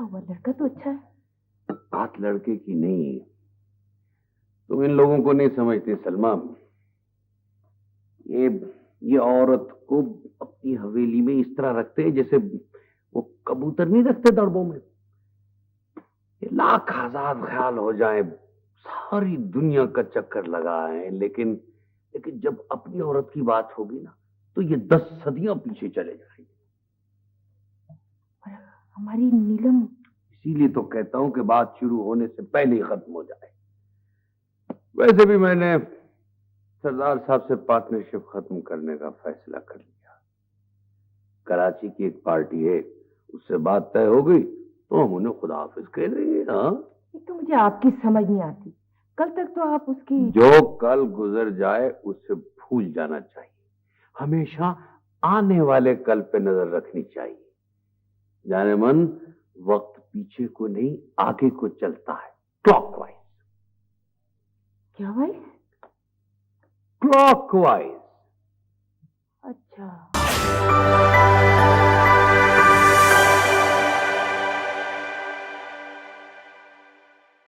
हुआ? लड़का तो अच्छा है। बात लड़के की नहीं, तुम इन लोगों को नहीं समझती सलमा। ये ये औरत को अपनी हवेली में इस तरह रखते हैं जैसे वो कबूतर नहीं रखते दड़बों में। ये लाख हजार ख्याल हो जाए, सारी दुनिया का चक्कर लगाए, लेकिन लेकिन जब अपनी औरत की बात होगी ना तो ये 10 सदियां पीछे चले जाएंगे। और हमारी नीलम। इसीलिए तो कहता हूं कि बात शुरू होने से पहले ही खत्म हो जाए। वैसे भी मैंने सरदार साहब से पार्टनरशिप खत्म करने का फैसला कर लिया। कराची की एक पार्टी है, उससे बात तय हो गई तो हम उन्हें खुदा हाफिज कह देंगे। हाँ, ये तो मुझे आपकी समझ नहीं आती। कल तक तो आप उसकी। जो कल गुजर जाए उसे भूल जाना चाहिए। हमेशा आने वाले कल पे नजर रखनी चाहिए। जाने मन, वक्त पीछे को नहीं आगे को चलता है, क्लॉकवाइज। क्या भाई? क्लॉकवाइज। अच्छा।